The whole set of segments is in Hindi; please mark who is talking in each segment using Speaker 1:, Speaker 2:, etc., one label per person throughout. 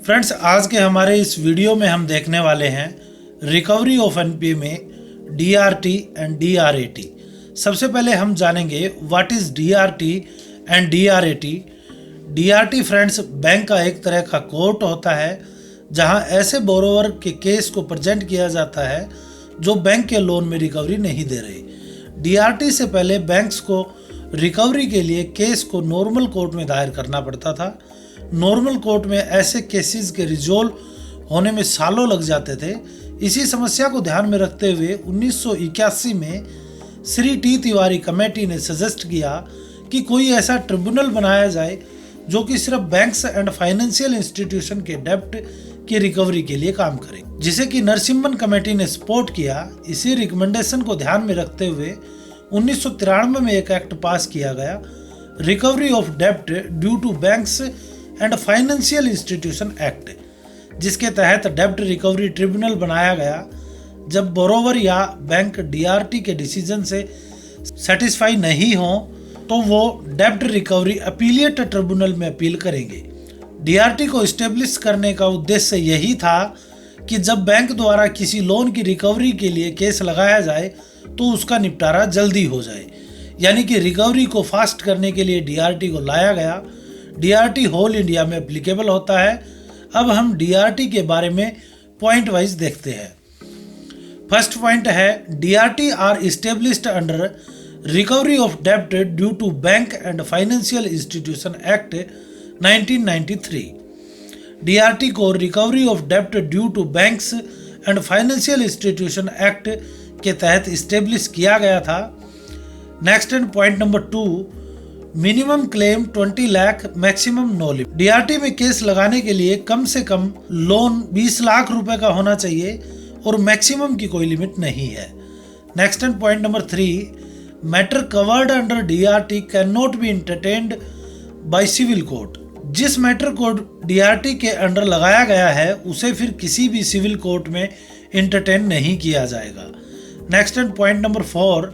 Speaker 1: फ्रेंड्स, आज के हमारे इस वीडियो में हम देखने वाले हैं रिकवरी ऑफ एनपीए में डीआरटी एंड डीआरएटी। सबसे पहले हम जानेंगे what is DRT and DRAT. DRT friends bank का एक तरह का कोर्ट होता है जहां ऐसे बोरोवर के केस को प्रेजेंट किया जाता है जो बैंक के लोन में रिकवरी नहीं दे रहे। डीआरटी से पहले बैंक्स को रिकवरी के लिए केस को नॉर्मल कोर्ट में दायर करना पड़ता था। नॉर्मल कोर्ट में ऐसे केसेस के रिजोल्व होने में सालों लग जाते थे। इसी समस्या को ध्यान में रखते हुए 1981 में श्री टी तिवारी कमेटी ने सजेस्ट किया कि कोई ऐसा ट्रिब्यूनल बनाया जाए जो कि सिर्फ बैंक्स एंड फाइनेंशियल इंस्टीट्यूशन के डेब्ट की रिकवरी के लिए काम करे, जिसे कि नरसिम्हन कमेटी ने सपोर्ट किया। इसी रिकमेंडेशन को ध्यान में रखते हुए 1993 में एक एक्ट पास किया गया, रिकवरी ऑफ डेब्ट due to banks and financial institution act, जिसके तहत डेब्ट रिकवरी ट्रिब्यूनल बनाया गया। जब बोरोवर या बैंक डीआरटी के डिसीजन से सेटिस्फाई नहीं हो तो वो डेब्ट रिकवरी अपीलिएट ट्रिब्यूनल में अपील करेंगे। डीआरटी को इस्टेब्लिश करने का उद्देश्य यही था कि जब बैंक द्वारा किसी लोन की रिकवरी के लिए केस लगाया जाए तो उसका निपटारा जल्दी हो जाए, यानी कि रिकवरी को फास्ट करने के लिए डीआरटी को लाया गया। डीआरटी होल इंडिया में एप्लीकेबल होता है। अब हम डीआरटी के बारे में पॉइंट वाइज देखते हैं। फर्स्ट पॉइंट है DRT are established under recovery of डेब्ट due to bank and financial institution act 1993। DRT को रिकवरी ऑफ डेब्ट due to banks and financial institution act के तहत इस्टेब्लिश किया गया था। Next and point number 2, minimum claim 20 lakh, maximum no limit. DRT में केस लगाने के लिए कम से कम लोन 20 लाख रुपए का होना चाहिए और मैक्सिमम की कोई लिमिट नहीं है। Next and point number 3, matter covered under DRT can not be entertained by civil court. जिस मैटर को डीआरटी के अंडर लगाया गया है उसे फिर किसी भी सिविल कोर्ट में एंटरटेन नहीं किया जाएगा। Next and point number 4,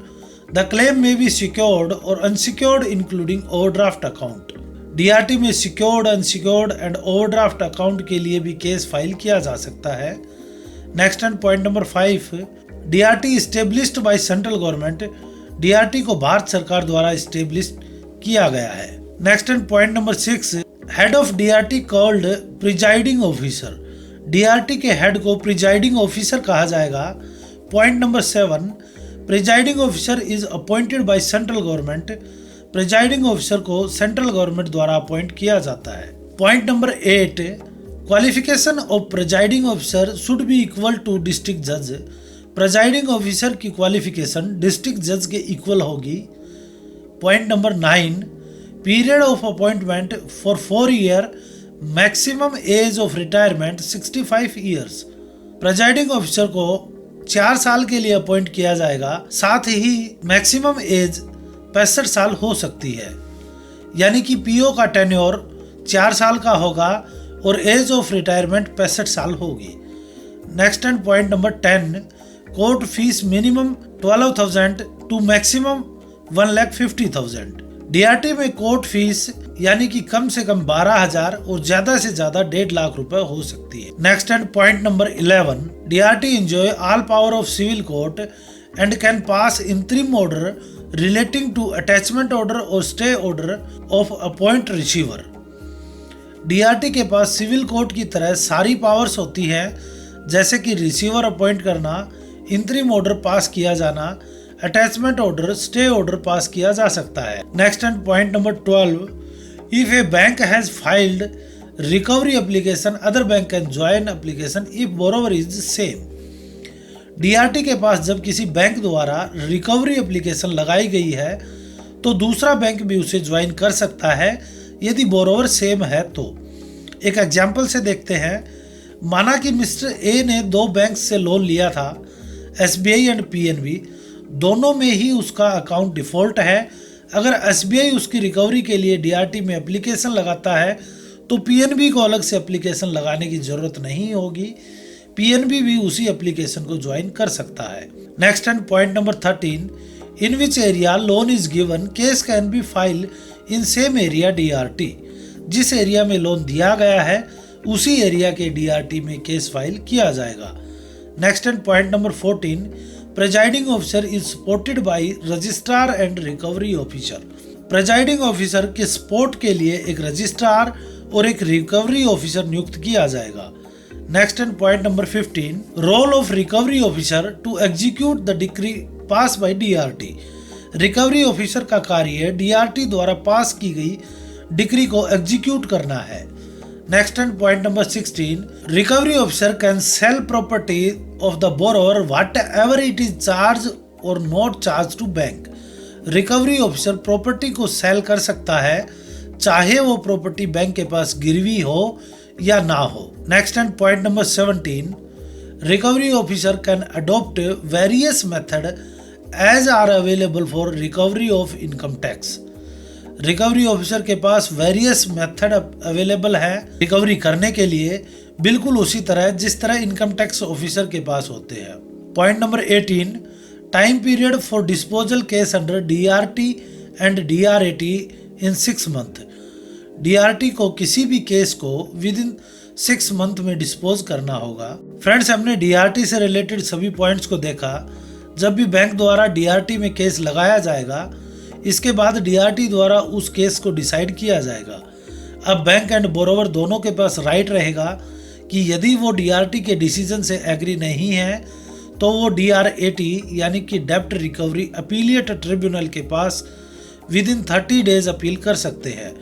Speaker 1: The claim may be secured or unsecured including overdraft account। DRT में secured, unsecured and overdraft account के लिए भी केस फाइल किया जा सकता है। Next and point number 5, DRT established by central government. DRT को भारत सरकार द्वारा established किया गया है। Next and point number 6, head of DRT called presiding officer. DRT के हेड को प्रिजाइडिंग ऑफिसर कहा जाएगा। Point number 7, presiding officer is appointed by central government. Presiding officer को सेंट्रल गवर्नमेंट द्वारा अपॉइंट किया जाता है। Point number 8, qualification of presiding officer should be equal to district जज। प्रिजाइडिंग ऑफिसर की क्वालिफिकेशन डिस्ट्रिक्ट जज के इक्वल होगी। Point number 9, period of appointment for 4 year, maximum age of retirement 65 years. Presiding officer को 4 साल के लिए अपॉइंट किया जाएगा, साथ ही मैक्सिमम एज 65 साल हो सकती है, यानी कि पीओ का टेन्योर 4 साल का होगा और एज ऑफ रिटायरमेंट 65 साल होगी। Next and point number 10, court fee minimum 12,000 to maximum 1,50,000। DRT में कोर्ट फीस यानी कि कम से कम 12,000 और ज्यादा से ज्यादा 1.5 लाख रुपए हो सकती है। Next and point number 11, DRT enjoy all power of civil court and can pass interim order relating to attachment order और stay order of appoint receiver. DRT के पास सिविल कोर्ट की तरह सारी पावर्स होती हैं, जैसे कि रिसीवर अपॉइंट करना, इंटरिम ऑर्डर पास किया जाना, attachment order, stay order pass किया जा सकता है। Next and point number 12, if a bank has filed recovery application, other bank can join application if borrower is same। DRT के पास जब किसी बैंक द्वारा रिकवरी एप्लीकेशन लगाई गई है तो दूसरा बैंक भी उसे ज्वाइन कर सकता है यदि बोरोवर सेम है तो। एक एग्जांपल से देखते हैं। माना कि मिस्टर ए ने 2 बैंक से लोन लिया था, एसबीआई एंड पीएनबी। दोनों में ही उसका अकाउंट डिफॉल्ट है। अगर एसबीआई उसकी रिकवरी के लिए डीआरटी में एप्लीकेशन लगाता है तो पीएनबी को अलग से एप्लीकेशन लगाने की जरूरत नहीं होगी, पीएनबी भी उसी एप्लीकेशन को ज्वाइन कर सकता है। Next and point number 13, in which area loan is given, case can be file in same area DRT. जिस एरिया में लोन दिया गया है उसी एरिया के डीआरटी में केस फाइल किया जाएगा। Next and point number 14, presiding officer is supported by registrar and recovery officer. Presiding officer के सपोर्ट के लिए एक रजिस्ट्रार और एक रिकवरी ऑफिसर नियुक्त किया जाएगा। Next and point number 15, role of recovery officer to execute the decree pass by DRT. Recovery officer का कार्य डीआरटी द्वारा पास की गई डिक्री को एग्जीक्यूट करना है। Next and point number 16, recovery officer can sell property of the borrower whatever it is charge और not charge to bank. Recovery officer property को सेल कर सकता है, चाहे वो प्रॉपर्टी बैंक के पास गिरवी हो या ना हो। Next and point number 17, recovery officer can adopt various method as are available for recovery of income tax. Recovery officer के पास वेरियस मेथड अवेलेबल है रिकवरी करने के लिए, बिल्कुल उसी तरह जिस तरह इनकम टैक्स ऑफिसर के पास होते हैं। Point number 18, time period for disposal case under DRT and DRAT in 6 month. DRT को किसी भी केस को विद इन 6 मंथ में डिस्पोज करना होगा। फ्रेंड्स, हमने डीआरटी से रिलेटेड सभी पॉइंट्स को देखा। जब भी बैंक द्वारा डीआरटी में केस लगाया जाएगा, इसके बाद डीआरटी द्वारा उस केस को डिसाइड किया जाएगा। अब बैंक एंड बोरोवर दोनों के पास राइट रहेगा कि यदि वो डीआरटी के डिसीजन से एग्री नहीं है तो वो डीआरएटी यानी कि डेब्ट रिकवरी अपीलिएट ट्रिब्यूनल के पास विद इन 30 डेज अपील कर सकते हैं।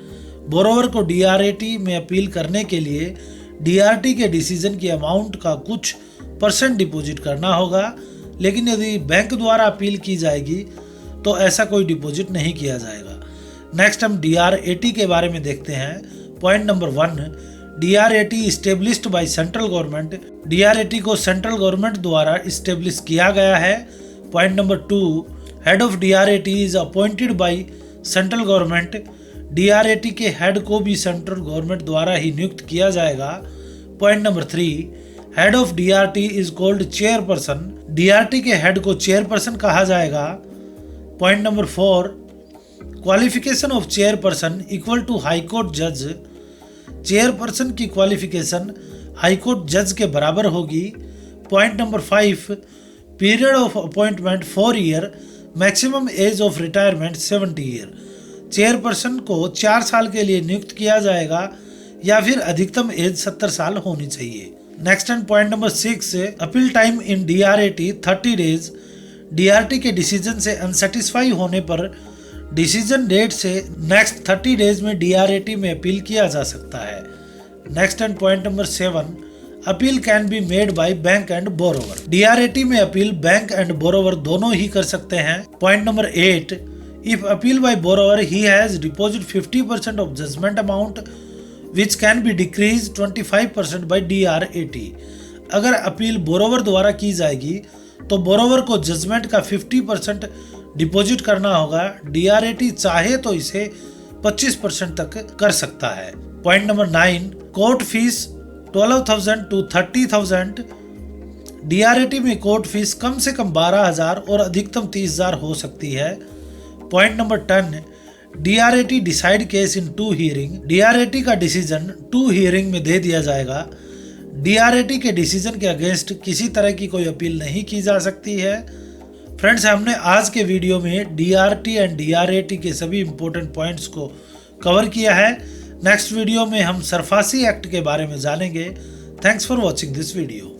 Speaker 1: बोरोवर को डीआरएटी में अपील करने के लिए डीआरटी के डिसीजन की अमाउंट का कुछ % डिपॉजिट करना होगा, लेकिन यदि बैंक द्वारा अपील की जाएगी तो ऐसा कोई डिपॉजिट नहीं किया जाएगा। नेक्स्ट हम डीआरएटी के बारे में देखते हैं। Point number 1, DRAT established by central government. DRAT को सेंट्रल गवर्नमेंट द्वारा इस्टेब्लिश किया गया है। Point number 2, head of DRAT is appointed by central government. DRAT के हेड को भी सेंट्रल गवर्नमेंट द्वारा ही नियुक्त किया जाएगा। Point number 3, head of DRT is called chairperson. DRT के हेड को चेयरपर्सन कहा जाएगा। Point number 4, qualification of chairperson equal to high court जज। चेयरपर्सन की क्वालिफिकेशन हाई कोर्ट जज के बराबर होगी। Point number 5, period of appointment 4 year, maximum age of retirement 70 year. Chairperson को 4 साल के लिए नियुक्त किया जाएगा या फिर अधिकतम एज 70 साल होनी चाहिए। Next and point number 6, appeal time in DRAT 30 days. DRT के डिसीजन से अनसेटिस्फाई होने पर डिसीजन डेट से नेक्स्ट 30 डेज में डीआरएटी में अपील किया जा सकता है। Next and point number 7, appeal can be made by bank and borrower. DRAT में अपील बैंक एंड बोरोवर दोनों ही कर सकते हैं। Point number 8, if appeal by borrower he has deposit 50% of judgement amount which can be decrease 25% by DRAT. अगर अपील बोरोवर द्वारा की जाएगी तो बोरोवर को जजमेंट का 50% डिपॉजिट करना होगा। डीआरएटी चाहे तो इसे 25% तक कर सकता है। Point number 9, court fees 12,000 to 30,000। डीआरएटी में कोर्ट फीस कम से कम 12,000 और अधिकतम 30,000 हो सकती है। Point number 10, DRAT decide case in 2 hearing. DRAT का डिसीजन 2 हियरिंग में दे दिया जाएगा। डीआरएटी के डिसीजन के अगेंस्ट किसी तरह की कोई अपील नहीं की जा सकती है। फ्रेंड्स, हमने आज के वीडियो में डीआरटी एंड डीआरएटी के सभी इंपॉर्टेंट पॉइंट्स को कवर किया है। नेक्स्ट वीडियो में हम सरफासी एक्ट के बारे में जानेंगे। Thanks for watching this video.